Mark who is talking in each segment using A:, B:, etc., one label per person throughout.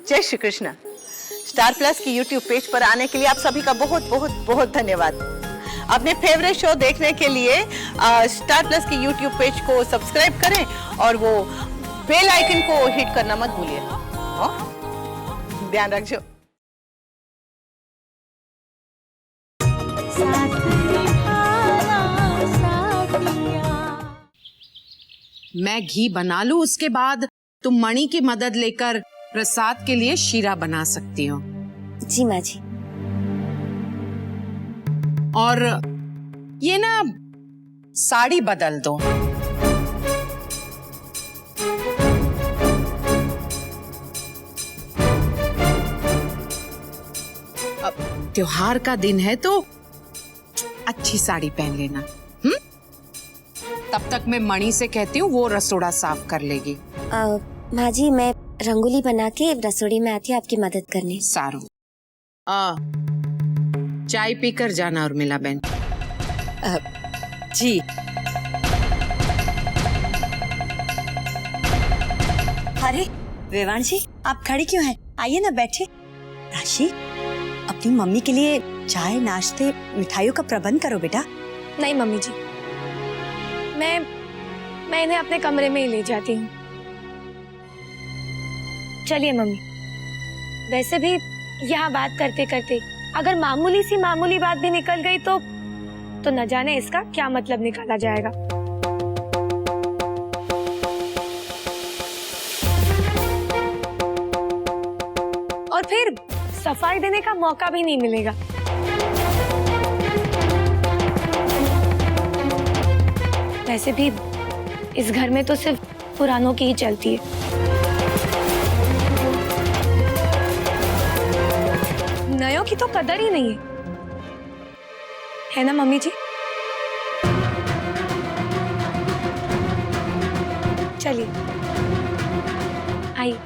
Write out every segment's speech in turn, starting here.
A: जय Shri Krishna. Star plus की YouTube page पर आने के लिए आप सभी का बहुत बहुत बहुत धन्यवाद। अपने फेवरेट शो देखने के लिए स्टार प्लस की यूट्यूब पेज को सब्सक्राइब करें और वो बेल आइकन को हिट करना मत भूलिए। ध्यान रखिए।
B: मैं घी बना लूं, उसके बाद तुम मणि की मदद लेकर प्रसाद के लिए शीरा बना सकती हो।
C: जी माँ जी।
B: और ये ना साड़ी बदल दो। अब त्योहार का दिन है तो अच्छी साड़ी पहन लेना। तब तक मैं मणि से कहती हूँ, वो रसोड़ा साफ कर लेगी।
C: माँ जी, मैं रंगोली बना के रसोड़ी में आती हूँ आपकी मदद करने।
B: सारू। चाय पीकर जाना उर्मिला बहन।
D: जी। अरे वेवाण जी, आप खड़ी क्यों हैं? आइए ना, बैठे। राशि, अपनी मम्मी के लिए चाय, नाश्ते, मिठाइयों का प्रबंध करो बेटा।
E: नहीं मम्मी जी, मैं इन्हें अपने कमरे में ही ले जाती हूँ। चलिए मम्मी। वैसे भी यहाँ बात करते करते अगर मामूली सी मामूली बात भी निकल गई तो न जाने इसका क्या मतलब निकाला जाएगा। और फिर सफाई देने का मौका भी नहीं मिलेगा। वैसे भी इस घर में तो सिर्फ पुरानों की ही चलती है। नयों की तो कदर ही नहीं है ना मम्मी जी? चलिए आइए।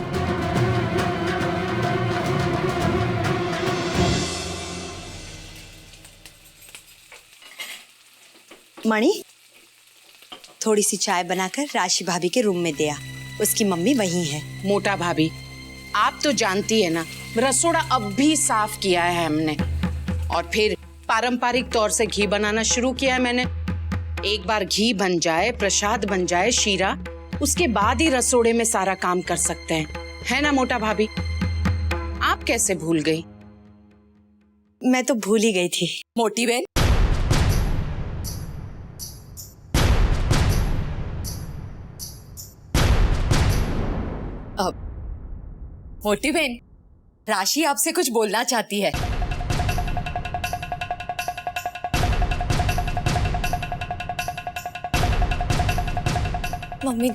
D: मणि, थोड़ी सी चाय बनाकर राशि भाभी के रूम में दे आ। उसकी मम्मी वहीं है।
B: मोटा भाभी, आप तो जानती है ना, रसोड़ा अब भी साफ किया है हमने, और फिर पारंपरिक तौर से घी बनाना शुरू किया है मैंने। एक बार घी बन जाए, प्रसाद बन जाए, शीरा, उसके बाद ही रसोड़े में सारा काम कर सकते हैं, है ना मोटा भाभी? आप कैसे भूल गई?
D: मैं तो भूल ही गई थी मोटी बहन।
F: मोटी बहन, राशि आपसे कुछ बोलना चाहती है।
E: मम्मी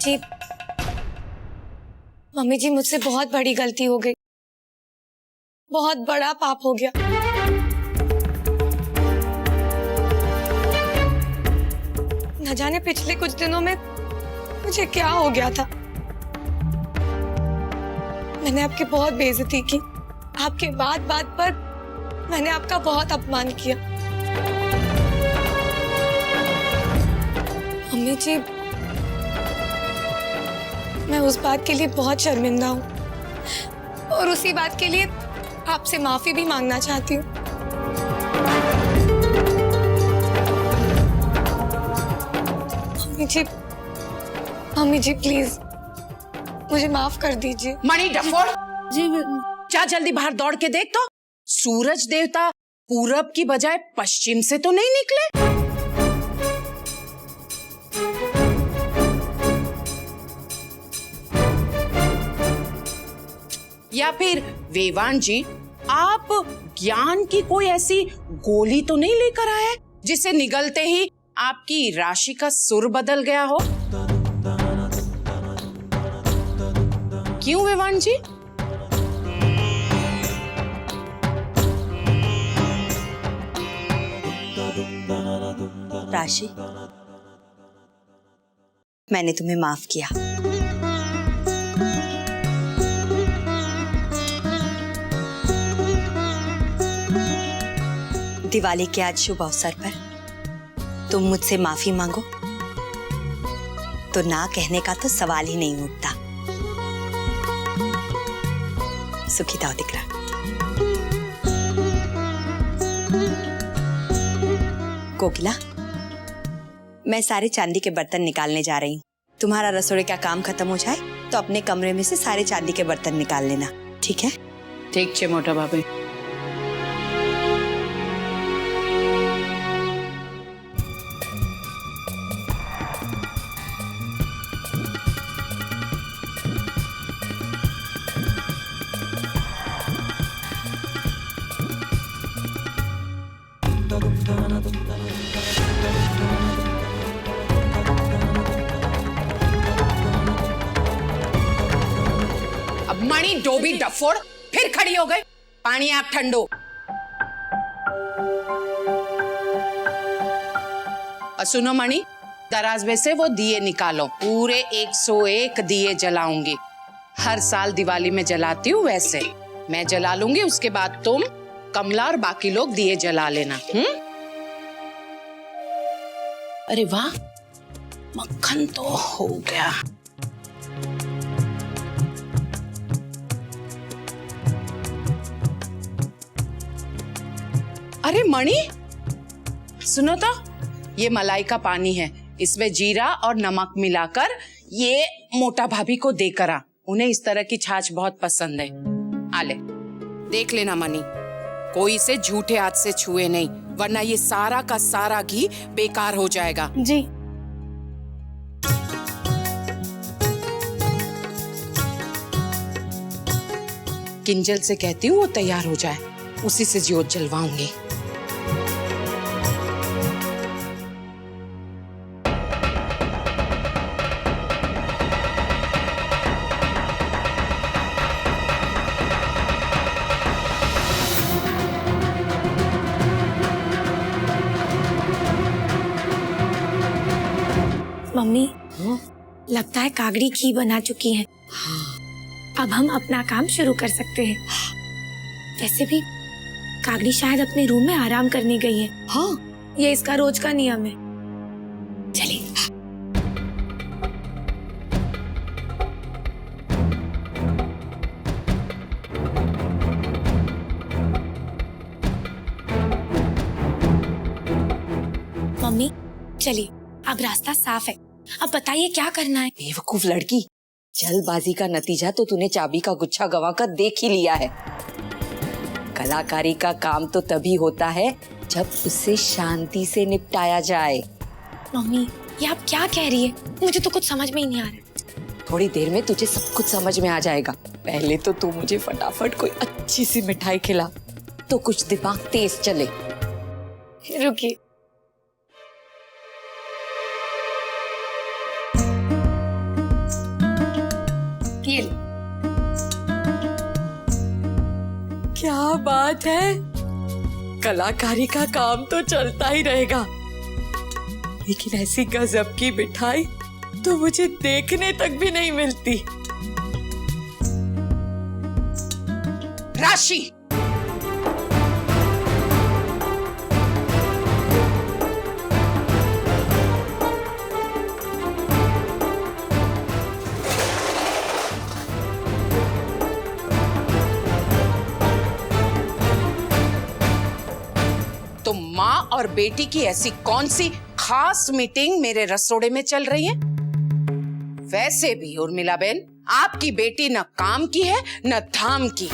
E: जी मुझसे बहुत बड़ी गलती हो गई। बहुत बड़ा पाप हो गया। न जाने पिछले कुछ दिनों में मुझे क्या हो गया था। मैंने आपकी बहुत बेइज्जती की। आपके बात बात पर मैंने आपका बहुत अपमान किया। मम्मी जी, मैं उस बात के लिए बहुत शर्मिंदा हूँ और उसी बात के लिए आपसे माफी भी मांगना चाहती हूँ। मम्मी जी प्लीज मुझे माफ कर दीजिए।
B: मणि डफोड़ जी, जा जल्दी बाहर दौड़ के देख तो, सूरज देवता पूरब की बजाय पश्चिम से तो नहीं निकले। या फिर वेवान जी, आप ज्ञान की कोई ऐसी गोली तो नहीं लेकर आए जिसे निगलते ही आपकी राशि का सुर बदल गया हो? क्यों वेवान जी?
D: राशि, मैंने तुम्हें माफ किया। दिवाली के आज शुभ अवसर पर तुम मुझसे माफी मांगो तो ना कहने का तो सवाल ही नहीं उठता। सुखी दाव दिख रहा। कोकिला, मैं सारे चांदी के बर्तन निकालने जा रही हूँ। तुम्हारा रसोई का काम खत्म हो जाए तो अपने कमरे में से सारे चांदी के बर्तन निकाल लेना, ठीक है?
B: ठीक छे मोटा भाभी। अब मणि डोबी डफोड़ फिर खड़ी हो गई। पानी आप ठंडो। और सुनो मणि, दराज में से वो दिए निकालो। पूरे 101 दिए जलाऊंगी। हर साल दिवाली में जलाती हूँ, वैसे मैं जला लूंगी। उसके बाद तुम, कमला और बाकी लोग दिए जला लेना। अरे वाह, मक्खन तो हो गया। अरे मणि, सुनो तो, ये मलाई का पानी है। इसमें जीरा और नमक मिलाकर ये मोटा भाभी को देकर आ। उन्हें इस तरह की छाछ बहुत पसंद है। आले, देख लेना मणि, कोई इसे झूठे हाथ से छुए नहीं, वरना ये सारा का सारा घी बेकार हो जाएगा।
E: जी।
B: किंजल से कहती हूँ वो तैयार हो जाए, उसी से ज्योत जलवाऊंगी।
E: मम्मी, लगता है कागड़ी घी बना चुकी है। अब हम अपना काम शुरू कर सकते हैं। वैसे भी कागड़ी शायद अपने रूम में आराम करने गई है।
D: हाँ,
E: ये इसका रोज का नियम है। चलिए। मम्मी, चलिए, अब रास्ता साफ है। अब बताइए क्या करना है।
F: बेवकूफ लड़की, जल्दबाजी का नतीजा तो तूने चाबी का गुच्छा गंवाकर देख ही लिया है। कलाकारी का काम तो तभी होता है जब उसे शांति से निपटाया जाए।
E: मम्मी, ये आप क्या कह रही है? मुझे तो कुछ समझ में ही नहीं आ रहा।
F: थोड़ी देर में तुझे सब कुछ समझ में आ जाएगा। पहले तो तू मुझे फटाफट कोई अच्छी सी मिठाई खिला तो कुछ दिमाग तेज चले।
E: रुकिए। ये लो।
F: क्या बात है, कलाकारी का काम तो चलता ही रहेगा, लेकिन ऐसी गजब की मिठाई तो मुझे देखने तक भी नहीं मिलती।
B: राशि, तो माँ और बेटी की ऐसी कौन सी खास मीटिंग मेरे रसोड़े में चल रही है? वैसे भी उर्मिला बेन, आपकी बेटी न काम की है न धाम की।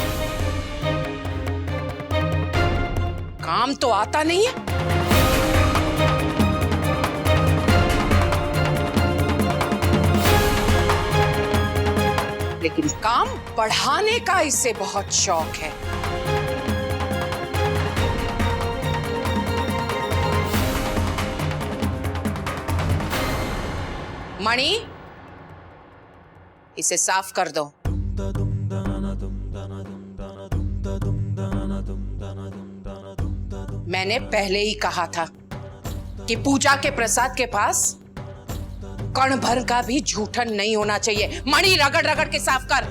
B: काम तो आता नहीं है, लेकिन काम बढ़ाने का इसे बहुत शौक है। मणि, इसे साफ कर दो। मैंने पहले ही कहा था कि पूजा के प्रसाद के पास कण भर का भी झूठन नहीं होना चाहिए। मणि, रगड़ रगड़ के साफ कर,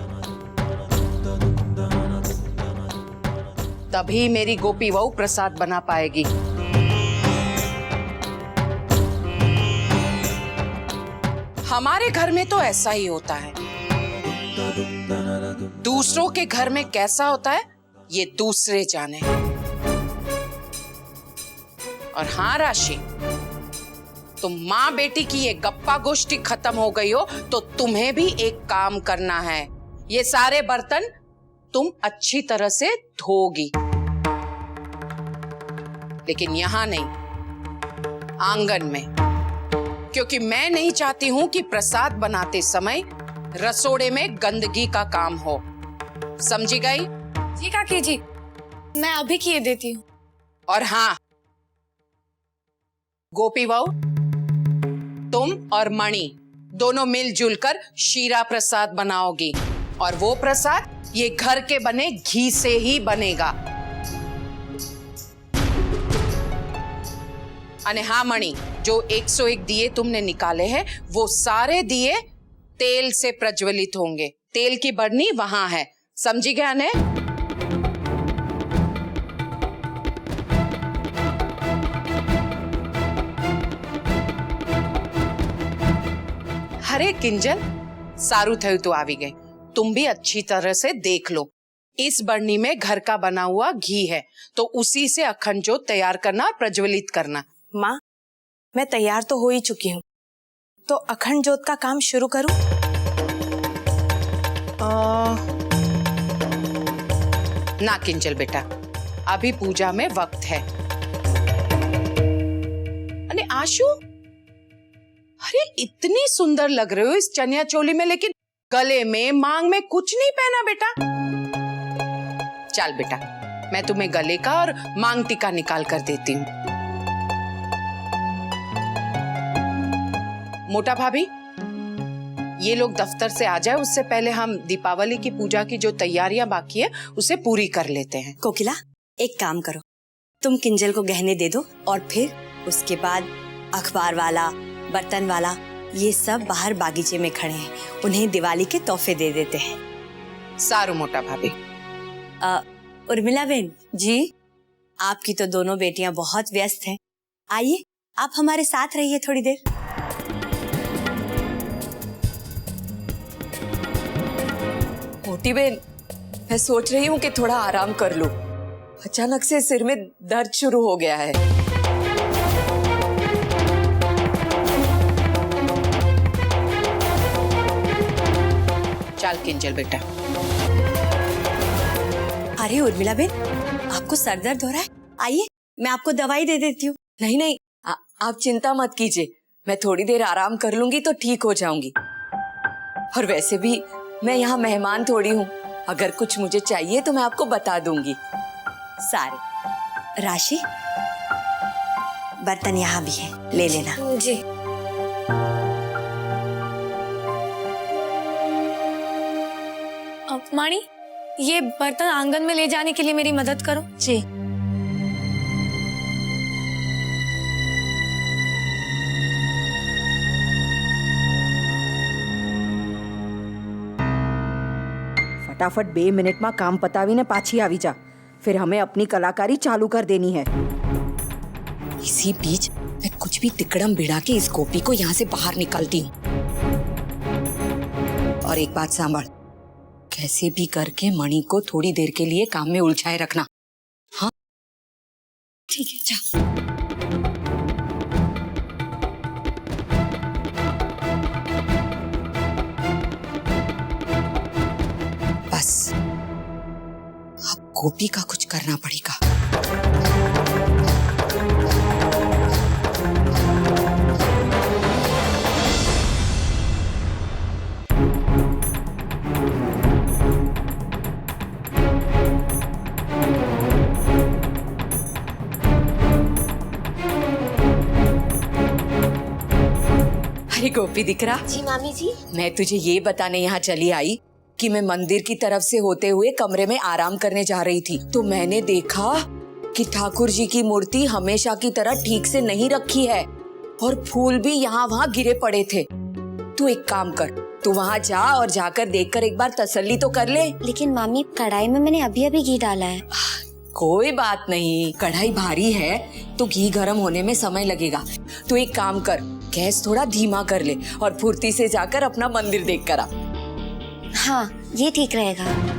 B: तभी मेरी गोपी बहू प्रसाद बना पाएगी। हमारे घर में तो ऐसा ही होता है। दूसरों के घर में कैसा होता है ये दूसरे जाने। और हाँ राशि, तुम माँ बेटी की ये गप्पा गोष्ठी खत्म हो गई हो तो तुम्हें भी एक काम करना है। ये सारे बर्तन तुम अच्छी तरह से धोगी, लेकिन यहां नहीं, आंगन में, क्योंकि मैं नहीं चाहती हूं कि प्रसाद बनाते समय रसोड़े में गंदगी का काम हो। समझी गई?
E: जी काकी जी, मैं अभी किए देती हूँ।
B: और हाँ गोपी बहू, तुम और मणि दोनों मिलजुल कर शीरा प्रसाद बनाओगी, और वो प्रसाद ये घर के बने घी से ही बनेगा। अने हाँ मणि, जो 101 दिए तुमने निकाले हैं वो सारे दिए तेल से प्रज्वलित होंगे। तेल की बरनी वहां है, समझी गया ने? अरे किंजल, सारू थयु तो आवी गई। तुम भी अच्छी तरह से देख लो, इस बरनी में घर का बना हुआ घी है, तो उसी से अखंड ज्योत तैयार करना और प्रज्वलित करना।
D: माँ, मैं तैयार तो हो ही चुकी हूँ, तो अखंड ज्योत का काम शुरू करूं?
B: ना किंजल बेटा, अभी पूजा में वक्त है। अरे आशु, अरे इतनी सुंदर लग रहे हो इस चनिया चोली में, लेकिन गले में मांग में कुछ नहीं पहना बेटा। चल बेटा, मैं तुम्हें गले का और मांग टीका निकाल कर देती हूँ। मोटा भाभी, ये लोग दफ्तर से आ जाए उससे पहले हम दीपावली की पूजा की जो तैयारियां बाकी है उसे पूरी कर लेते हैं।
D: कोकिला, एक काम करो, तुम किंजल को गहने दे दो और फिर उसके बाद अखबार वाला, बर्तन वाला, ये सब बाहर बागीचे में खड़े हैं, उन्हें दिवाली के तोहफे दे देते हैं।
B: सारू मोटा भाभी।
D: उर्मिला बहन जी, आपकी तो दोनों बेटियां बहुत व्यस्त हैं, आइए आप हमारे साथ रहिए थोड़ी देर।
F: मोटी बहन, मैं सोच रही हूँ कि थोड़ा आराम कर लूं। अचानक से सिर में दर्द शुरू हो गया है।
B: चल किंजल बेटा।
D: अरे उर्मिला बहन, आपको सर दर्द हो रहा है? आइए मैं आपको दवाई दे देती हूँ।
F: नहीं नहीं, आप चिंता मत कीजिए, मैं थोड़ी देर आराम कर लूंगी तो ठीक हो जाऊंगी। और वैसे भी मैं यहाँ मेहमान थोड़ी हूँ, अगर कुछ मुझे चाहिए तो मैं आपको बता दूंगी।
D: सारे राशि, बर्तन यहाँ भी है, ले लेना।
E: जी। अब मानी, ये बर्तन आंगन में ले जाने के लिए मेरी मदद करो।
D: जी।
G: फटाफट 2 મિનિટમાં કામ પતાવીને પાછી આવી જા, फिर हमें अपनी कलाकारी चालू कर देनी है।
D: इसी बीच मैं कुछ भी तिकड़म भिड़ा के इस गोपी को यहाँ से बाहर निकालती हूँ। और एक बात सांभळ, कैसे भी करके मणि को थोड़ी देर के लिए काम में उलझाए रखना। हाँ ठीक है, जा। बस अब गोपी का कुछ करना पड़ेगा। अरे गोपी दिकरा।
C: जी मामी जी।
F: मैं तुझे ये बताने यहाँ चली आई कि मैं मंदिर की तरफ से होते हुए कमरे में आराम करने जा रही थी, तो मैंने देखा कि ठाकुर जी की मूर्ति हमेशा की तरह ठीक से नहीं रखी है और फूल भी यहाँ वहाँ गिरे पड़े थे। तू एक काम कर, तू वहाँ जा और जाकर देखकर एक बार तसल्ली तो कर ले।
C: लेकिन मामी, कढ़ाई में मैंने अभी अभी घी डाला है।
F: कोई बात नहीं, कढ़ाई भारी है तो घी गर्म होने में समय लगेगा। तू एक काम कर, गैस थोड़ा धीमा कर ले और फुर्ती से जाकर अपना मंदिर देख कर आ।
C: हाँ ये ठीक रहेगा।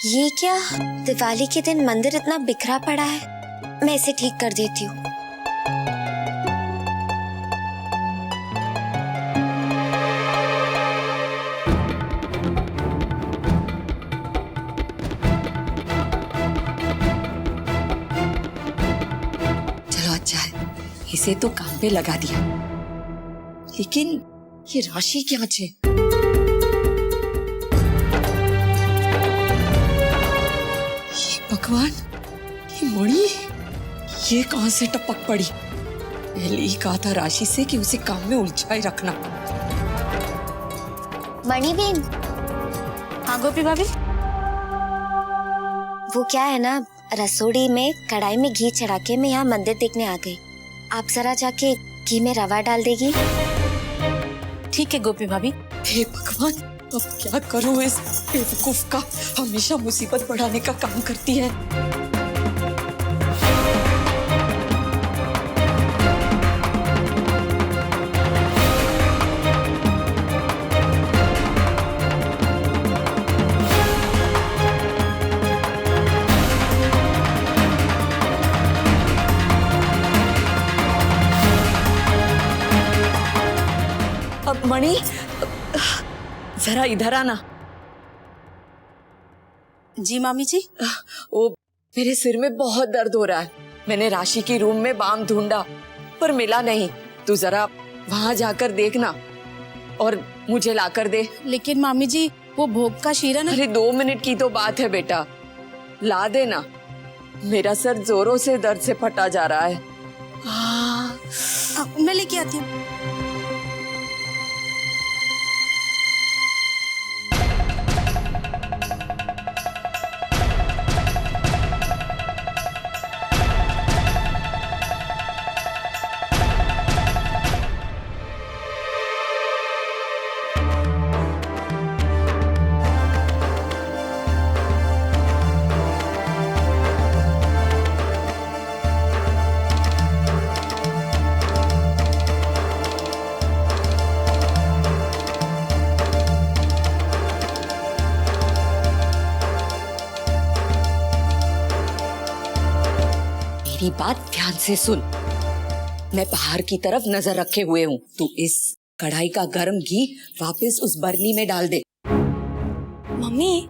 C: ये क्या, दिवाली के दिन मंदिर इतना बिखरा पड़ा है। मैं इसे ठीक कर देती हूँ।
F: चलो अच्छा है, इसे तो काम पे लगा दिया। लेकिन ये राशि क्या छे? भगवान, ये मणि ये कहां से टपक पड़ी? पहले ही कहा था राशि से कि उसे काम में उलझाए रखना।
C: मणि बेन।
E: हाँ गोपी भाभी।
C: वो क्या है ना, रसोड़ी में कढ़ाई में घी चढ़ा के मैं यहाँ मंदिर देखने आ गई। आप जरा जाके घी में रवा डाल देगी।
E: ठीक है गोपी भाभी।
F: हे भगवान, अब क्या करूं इस बेवकूफ का? हमेशा मुसीबत बढ़ाने का काम करती है। अब मणि, जरा इधर आना।
E: जी मामी जी।
F: ओ, मेरे सिर में बहुत दर्द हो रहा है। मैंने राशि की रूम में बाम ढूंढा पर मिला नहीं। तू जरा वहां जाकर देखना और मुझे लाकर दे।
E: लेकिन मामी जी, वो भोग का शीरा ना।
F: अरे 2 मिनट की तो बात है बेटा, ला देना। मेरा सर जोरों से दर्द से फटा जा रहा है।
E: मैं लेके आती हूँ।
F: मेरी बात ध्यान से सुन। मैं बाहर की तरफ नजर रखे हुए हूँ। तू इस कढ़ाई का गर्म घी वापस उस बरनी में डाल दे।
E: मम्मी,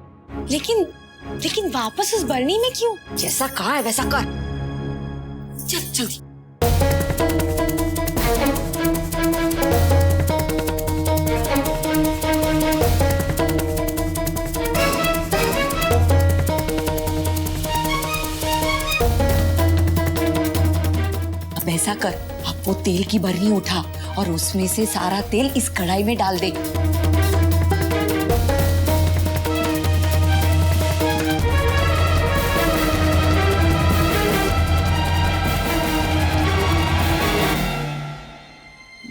E: लेकिन वापस उस बरनी में क्यों?
F: जैसा कहा है वैसा कर। चल जल्दी। अब ऐसा कर, अब वो तेल की बरनी उठा और उसमें से सारा तेल इस कढ़ाई में डाल दे।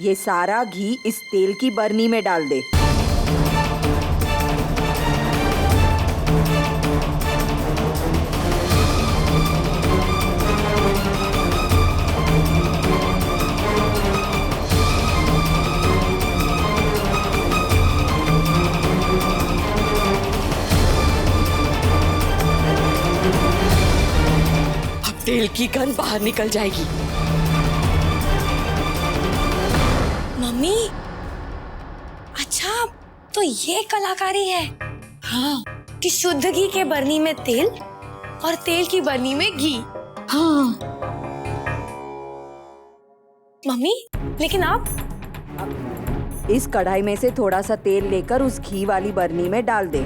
G: ये सारा घी इस तेल की बरनी में डाल दे।
F: अब तेल की गंध बाहर निकल जाएगी।
E: मम्मी, अच्छा तो ये कलाकारी है।
F: हाँ
E: कि शुद्ध घी के बरनी में तेल और तेल की बरनी में घी।
F: हाँ।
E: मम्मी, लेकिन आप
G: इस कढ़ाई में से थोड़ा सा तेल लेकर उस घी वाली बरनी में डाल दे।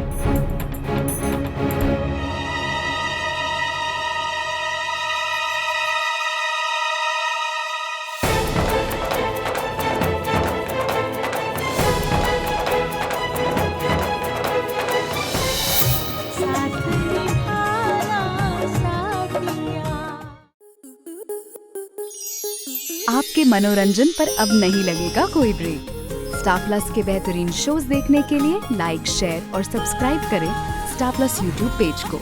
H: आपके मनोरंजन पर अब नहीं लगेगा कोई ब्रेक। स्टार प्लस के बेहतरीन शोज देखने के लिए लाइक, शेयर और सब्सक्राइब करें स्टार प्लस यूट्यूब पेज को।